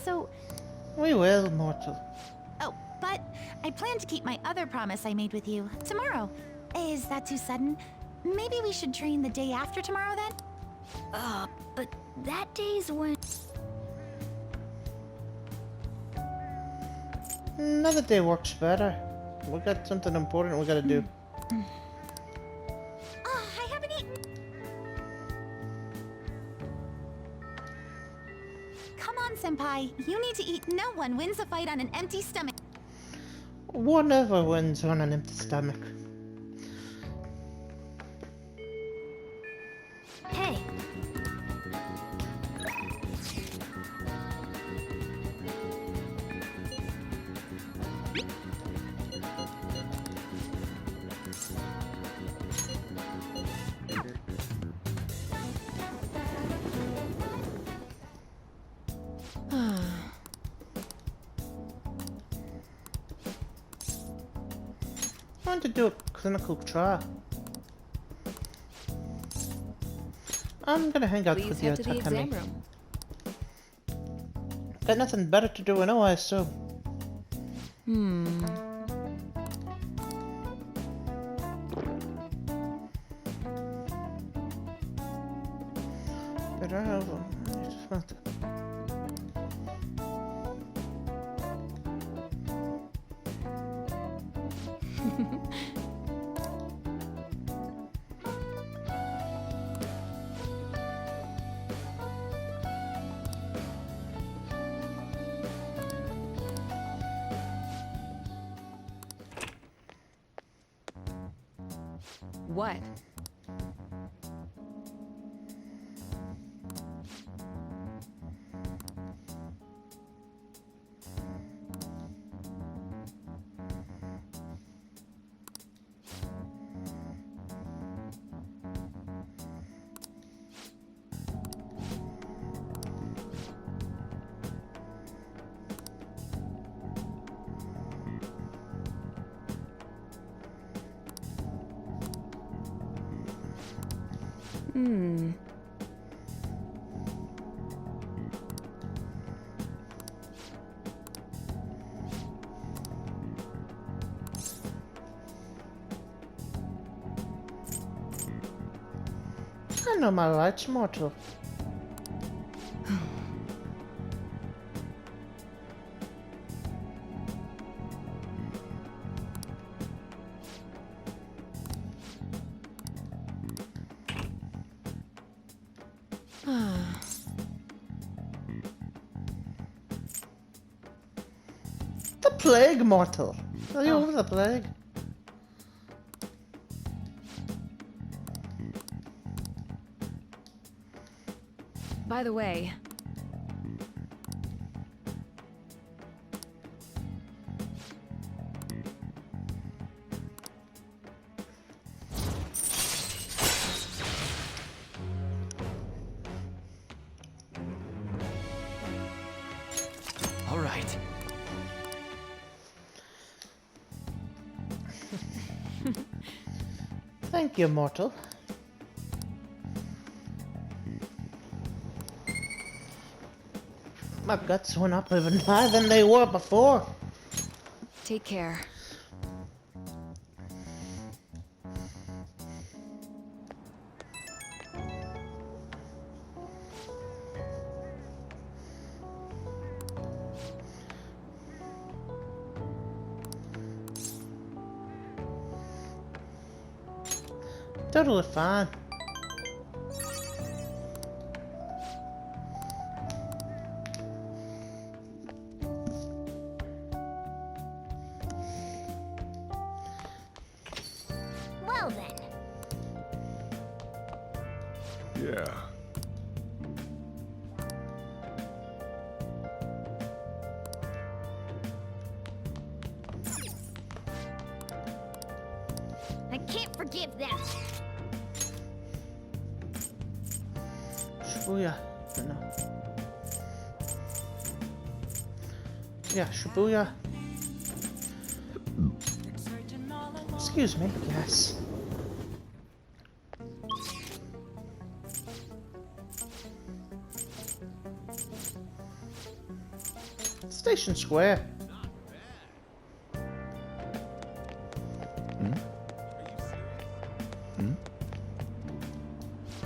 so... We will, mortal. Oh, but I plan to keep my other promise I made with you tomorrow. Is that too sudden? Maybe we should train the day after tomorrow then? But that day's when... Another day works better. We got something important we gotta do. Oh, I haven't eaten. Come on, Senpai. You need to eat. No one wins a fight on an empty stomach. One ever wins on an empty stomach. Hey, I want to do a clinical trial. I'm gonna hang out Please with you head at to the exam Takami. room. Got nothing better to do, I know, I assume. But I have I just want to... What? I know my rights, mortal. The plague, mortal. Are you over the plague? By the way, All right. Thank you, mortal. My guts went up even higher than they were before. take care. Totally fine. well then. Yeah. I can't forgive them. Shibuya. No. Yeah, Shibuya. Excuse me, yes. Station Square.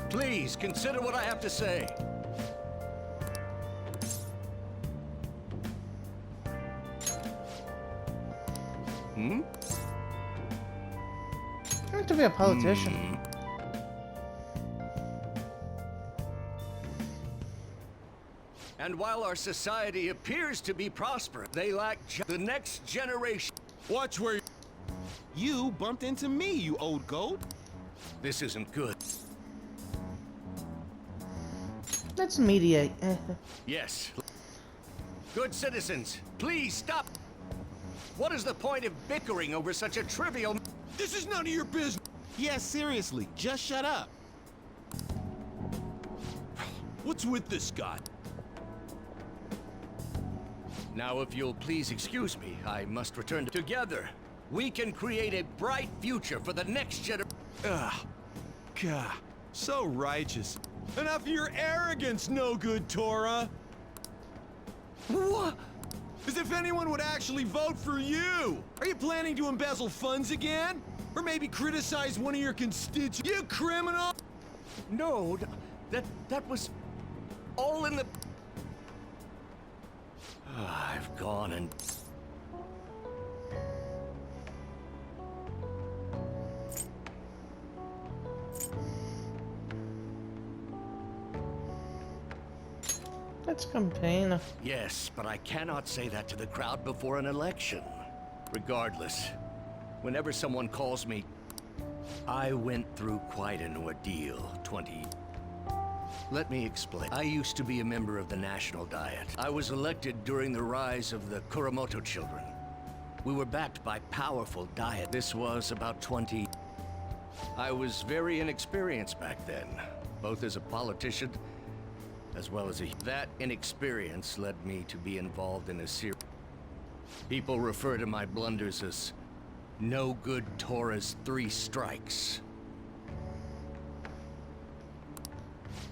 Please consider what I have to say. Hmm? I want to be a politician. And while our society appears to be prosperous, they lack the next generation. Watch where you bumped into me, you old goat. This isn't good. Let's mediate. Yes. Good citizens, please stop. What is the point of bickering over such a trivial... This is none of your business. Yeah, seriously, just shut up. What's with this guy? Now, if you'll please excuse me, I must return to... Together, we can create a bright future for the next generation. Ugh. God, so righteous. Enough of your arrogance, no good, Tora. What? As if anyone would actually vote for you! Are you planning to embezzle funds again? Or maybe criticize one of your constituents? You criminal! No, that was all in the... I've gone and... Let's campaign. Yes, but I cannot say that to the crowd before an election. Regardless, whenever someone calls me, I went through quite an ordeal 20... Let me explain. I used to be a member of the National Diet. I was elected during the rise of the Kuramoto children. We were backed by powerful Diet. This was about 20... I was very inexperienced back then, both as a politician as well as a... That inexperience led me to be involved in a series... People refer to my blunders as no good Tora's 3 strikes.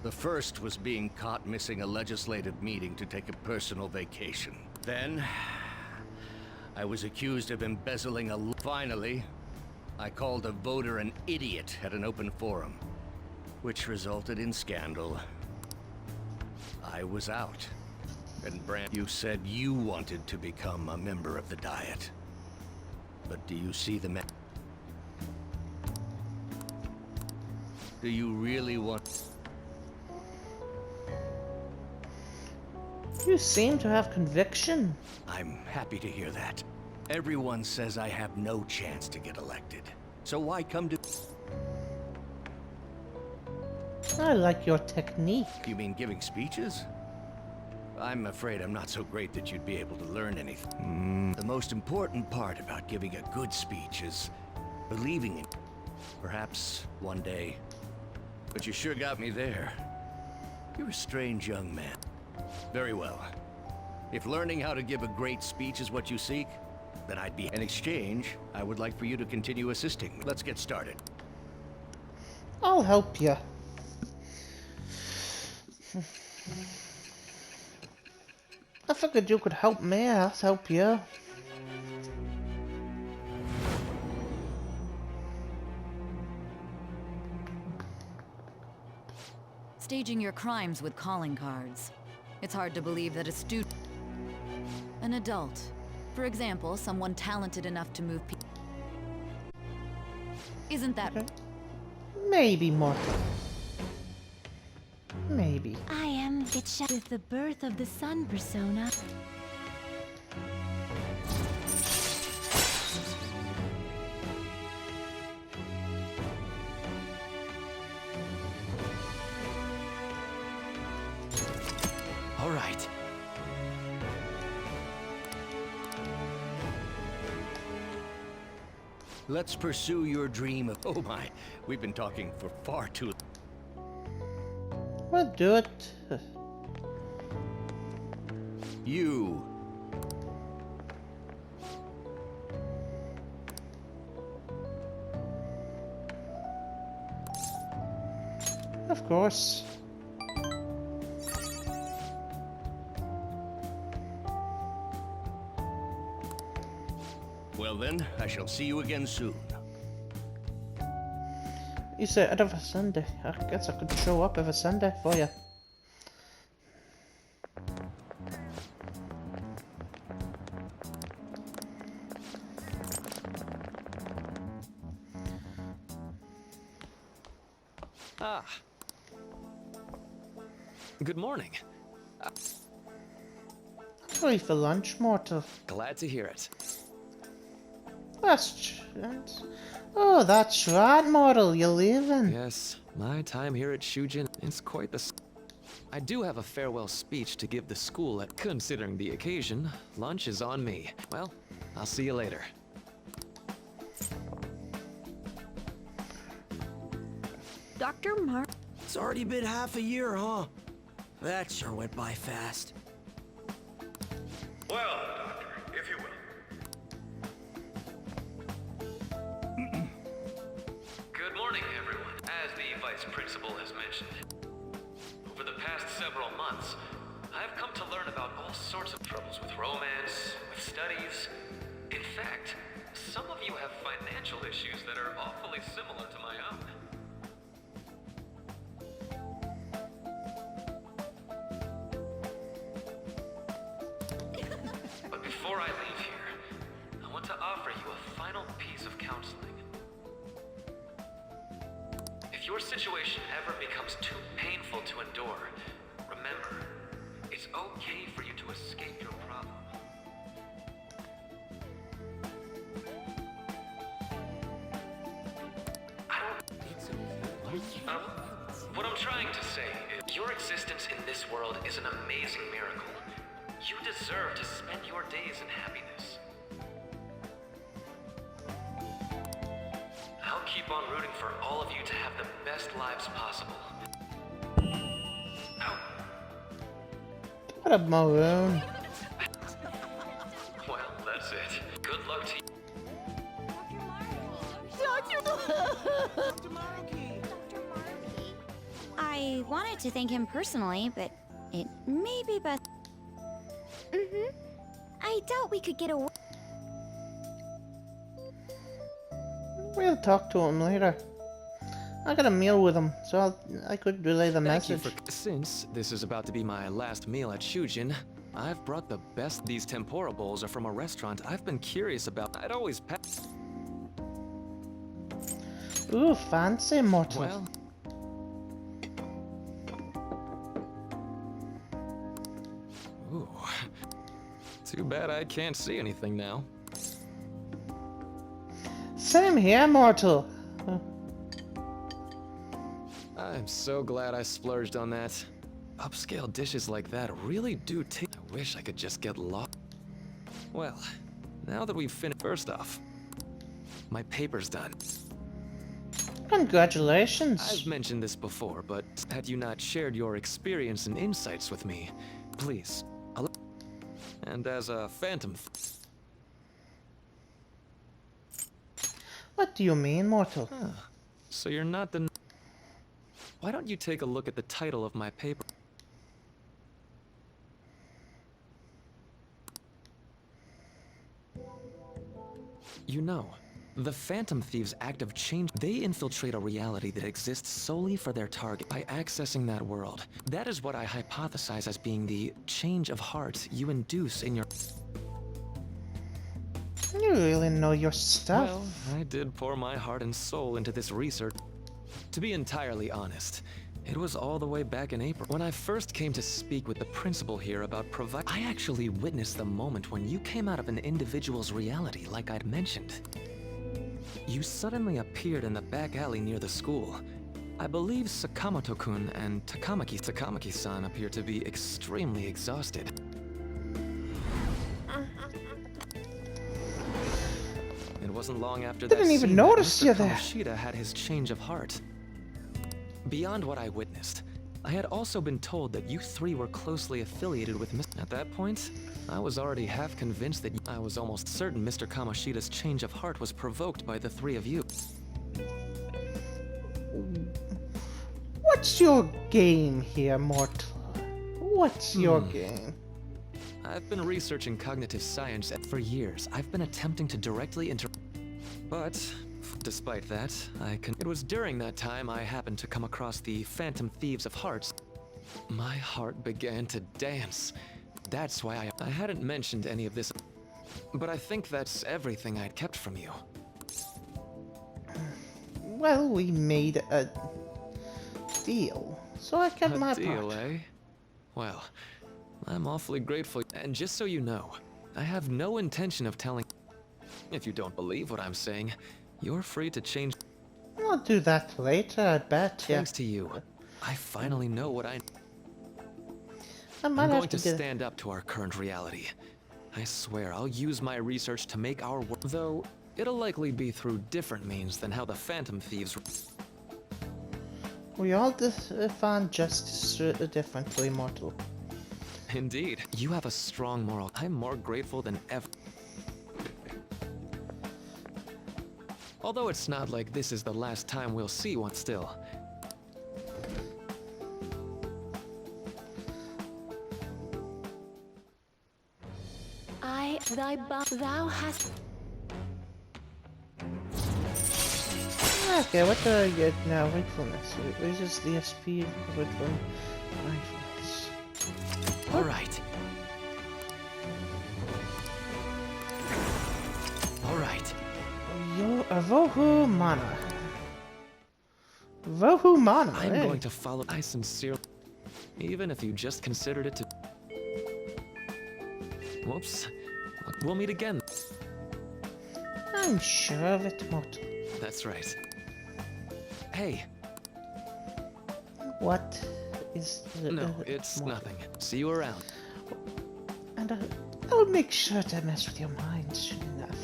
The first was being caught missing a legislative meeting to take a personal vacation. Then, I was accused of embezzling a... Finally, I called a voter an idiot at an open forum, which resulted in scandal. I was out. And Brand, you said you wanted to become a member of the Diet. But do you see the Do you really want... You seem to have conviction. I'm happy to hear that. Everyone says I have no chance to get elected. So why come to... I like your technique. You mean giving speeches? I'm afraid I'm not so great that you'd be able to learn anything. The most important part about giving a good speech is believing in it. Perhaps one day. But you sure got me there. You're a strange young man. Very well. If learning how to give a great speech is what you seek, then I'd be... In exchange, I would like for you to continue assisting. Let's get started. I'll help you. I figured you could help me, I'll help you. Staging your crimes with calling cards. It's hard to believe that a student... An adult. For example, someone talented enough to move people. Isn't that... Okay. Maybe more. Maybe. I am Gitcha with the birth of the sun persona. All right. Let's pursue your dream of... Oh my, we've been talking for far too... We'll do it. You... Of course. Well then, I shall see you again soon. You said every Sunday. I guess I could show up every Sunday for you. Ah. Good morning. Free for lunch, Mortal. Glad to hear it. Oh, that's right, Mortal. You're leaving. Yes, my time here at Shujin is quite the... I do have a farewell speech to give the school at... Considering the occasion, lunch is on me. Well, I'll see you later. Dr. Mark. It's already been half a year, huh? That sure went by fast. Well, Doctor, if you will. Good morning, everyone. As the Vice Principal has mentioned, over the past several months, I've come to learn about all sorts of troubles with romance, with studies. In fact, some of you have financial issues that are awfully similar to my own. But before I leave here, I want to offer you a final piece of counseling. If your situation ever becomes too painful to endure, remember, it's okay for you to escape your problem. What I'm trying to say is your existence in this world is an amazing miracle. You deserve to spend your days in happiness. I'll keep on rooting for all of you to have the best lives possible. Oh, What a maroon. well, that's it. Good luck to you. I wanted to thank him personally, but it may be best. I doubt we could get away. We'll talk to him later. I got a meal with him, so I could relay the Thank you message. Since this is about to be my last meal at Shujin, I've brought the best. These tempura bowls are from a restaurant I've been curious about. I'd always pass. Ooh, fancy, Mortal. Well... Ooh. Too bad I can't see anything now. Same here, Mortal. I'm so glad I splurged on that. Upscale dishes like that really do take... I wish I could just get lost. Well, now that we've finished... First off, my paper's done. Congratulations. I've mentioned this before, but had you not shared your experience and insights with me, please, and as a phantom... What do you mean, Mortal? Huh. So you're not the... Why don't you take a look at the title of my paper? You know, the Phantom Thieves' act of change, they infiltrate a reality that exists solely for their target. By accessing that world, that is what I hypothesize as being the change of heart you induce in your... You really know your stuff. Well, I did pour my heart and soul into this research. To be entirely honest, it was all the way back in April. When I first came to speak with the principal here about I actually witnessed the moment when you came out of an individual's reality, like I'd mentioned. You suddenly appeared in the back alley near the school. I believe Sakamoto-kun and Takamaki-san appear to be extremely exhausted. It wasn't long after that Didn't even scene that notice Mr. you there. Kamoshida had his change of heart. Beyond what I witnessed, I had also been told that you three were closely affiliated with Mr. At that point, I was already half convinced that I was almost certain Mr. Kamoshida's change of heart was provoked by the three of you. What's your game here, Mortal? What's your game? I've been researching cognitive science for years. I've been attempting to directly But, despite that, It was during that time I happened to come across the Phantom Thieves of Hearts. My heart began to dance. That's why I hadn't mentioned any of this. But I think that's everything I'd kept from you. Well, we made a deal, so I kept my Deal, part. eh? Well, I'm awfully grateful. And just so you know, I have no intention of telling. If you don't believe what I'm saying, you're free to change. I'll do that later, I bet. Yeah. Thanks to you, I finally know what I. I might I'm have going to get- stand up to our current reality. I swear I'll use my research to make our world. Though it'll likely be through different means than how the Phantom Thieves. We all define justice differently, mortal. Indeed, you have a strong moral. I'm more grateful than ever. Although it's not like this is the last time we'll see one still. Thou hast. Okay, what do I get now? Wakefulness. It raises the SP covered from mindfulness. All right. All right. You're a Vohu Mana. Vohu Mana, I'm eh? going to follow. I sincerely. Even if you just considered it to. Whoops. We'll meet again. I'm sure of it, mortal. That's right. Hey. What is the... No, it's mortal? nothing. See you around. And I'll make sure to mess with your mind soon enough.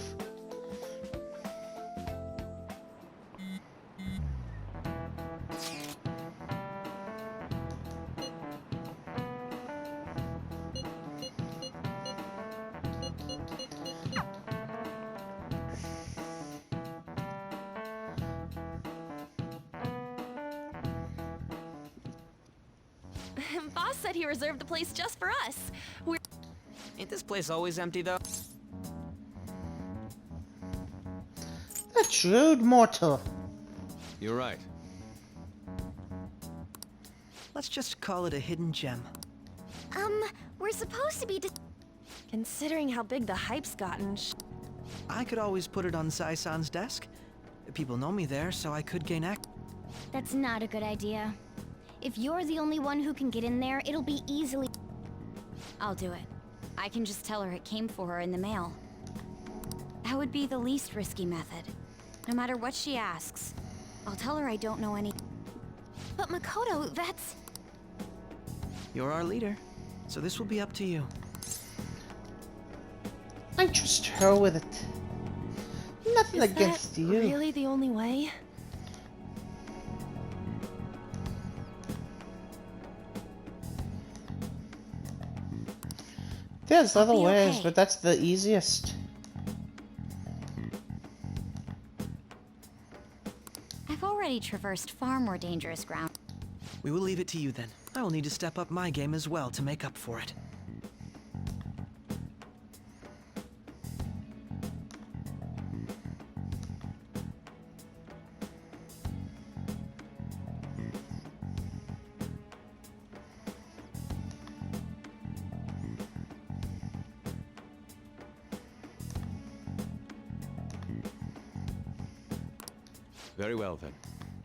Boss said he reserved the place just for us. Ain't this place always empty, though? That's rude, mortal. You're right. Let's just call it a hidden gem. We're supposed to be Considering how big the hype's gotten, I could always put it on Sai-san's desk. People know me there, so I could gain access. That's not a good idea. If you're the only one who can get in there, it'll be easily... I'll do it. I can just tell her it came for her in the mail. That would be the least risky method. No matter what she asks, I'll tell her I don't know any... but Makoto, that's... You're our leader, so this will be up to you. I trust her with it. Nothing Is against that you. really the only way? There's other be ways, okay. but that's the easiest. I've already traversed far more dangerous ground. We will leave it to you then. I will need to step up my game as well to make up for it. Very well, then.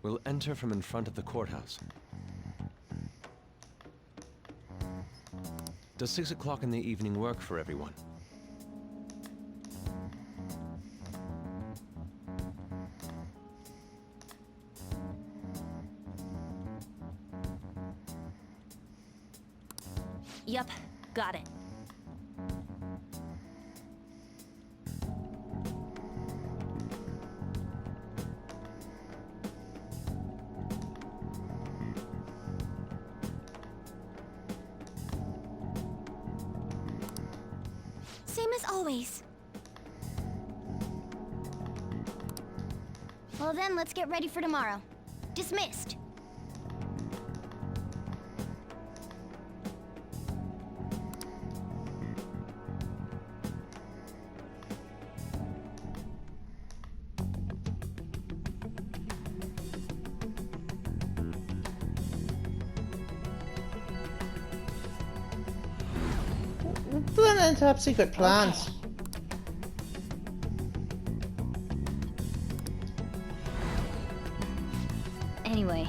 We'll enter from in front of the courthouse. Does 6 o'clock in the evening work for everyone? Yup, got it. Same as always. Well then, let's get ready for tomorrow. Dismissed. Planning top secret plans. Anyway.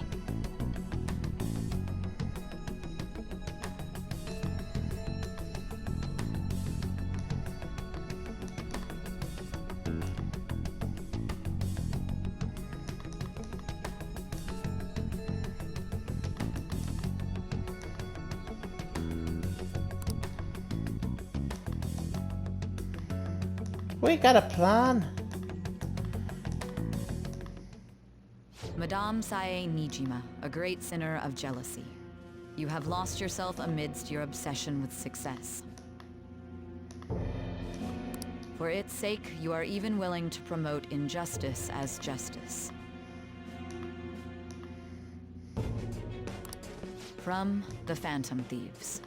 We got a plan. Madame Sae Nijima, a great sinner of jealousy. You have lost yourself amidst your obsession with success. For its sake, you are even willing to promote injustice as justice. From the Phantom Thieves.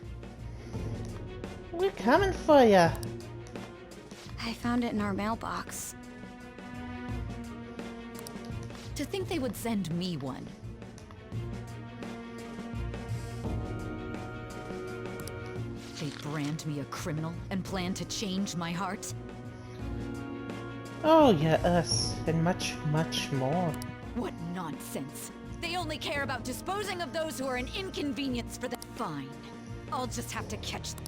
We're coming for ya. I found it in our mailbox. To think they would send me one. They brand me a criminal and plan to change my heart? Oh yeah, us. And much, much more. What nonsense. They only care about disposing of those who are an inconvenience for them. Fine. I'll just have to catch them.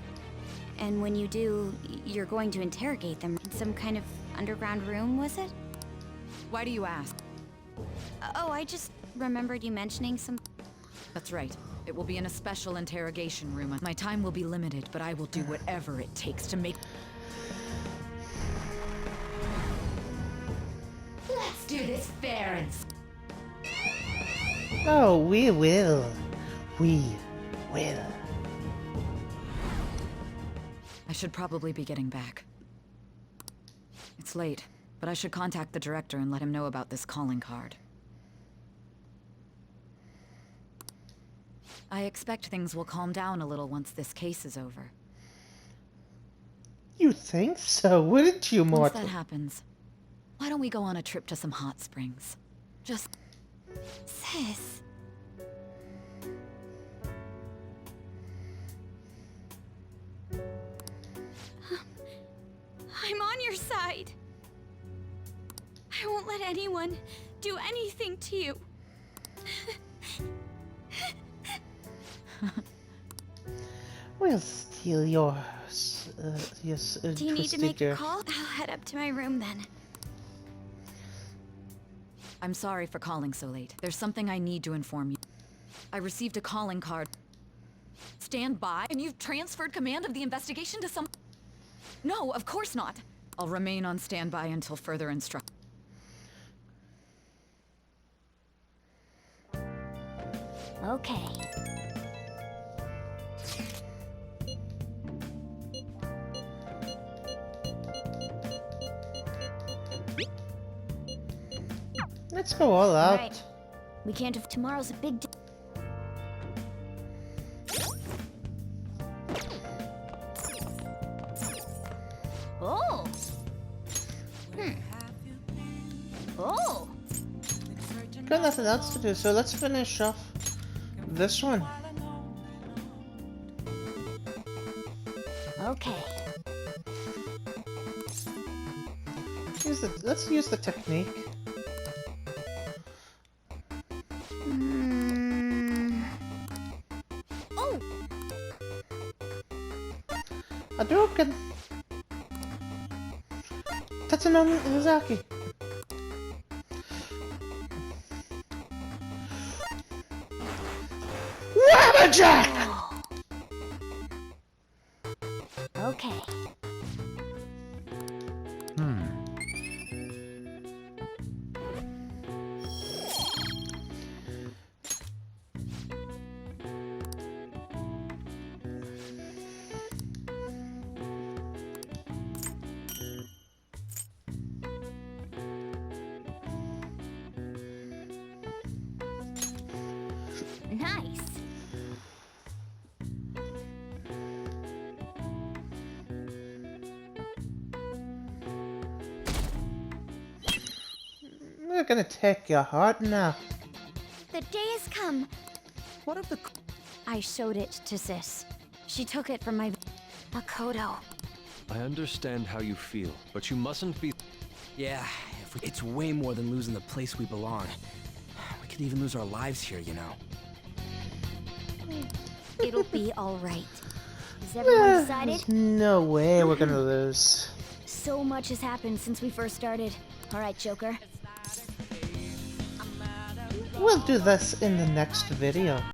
And when you do, you're going to interrogate them in some kind of underground room, was it? Why do you ask? Oh, I just remembered you mentioning some... That's right. It will be in a special interrogation room. My time will be limited, but I will do whatever it takes to make... Let's do this fair and... Oh, we will. We will. I should probably be getting back. It's late, but I should contact the director and let him know about this calling card. I expect things will calm down a little once this case is over. You think so, wouldn't you, Once Mortal? that happens, why don't we go on a trip to some hot springs? Just... Sis. I'm on your side. I won't let anyone do anything to you. We'll steal your Do you need to make a call? I'll head up to my room then. I'm sorry for calling so late. There's something I need to inform you. I received a calling card. Stand by, and you've transferred command of the investigation to some... No, of course not. I'll remain on standby until further instruction. Okay. Let's go all out. Right. We can't have tomorrow's a big day. Oh. Oh. Got nothing else to do, so let's finish off this one. Okay. Let's use the technique. Oh. Hadouken! Tatsunami Izaki! Wabbajack! Okay. Nice. We're gonna take your heart now. The day has come. What of the... I showed it to Sis. She took it from my... Makoto. I understand how you feel, but you mustn't be... Yeah, it's way more than losing the place we belong. We could even lose our lives here, you know. It'll be alright. Is everyone decided? There's no way we're gonna lose. So much has happened since we first started. Alright, Joker. We'll do this in the next video.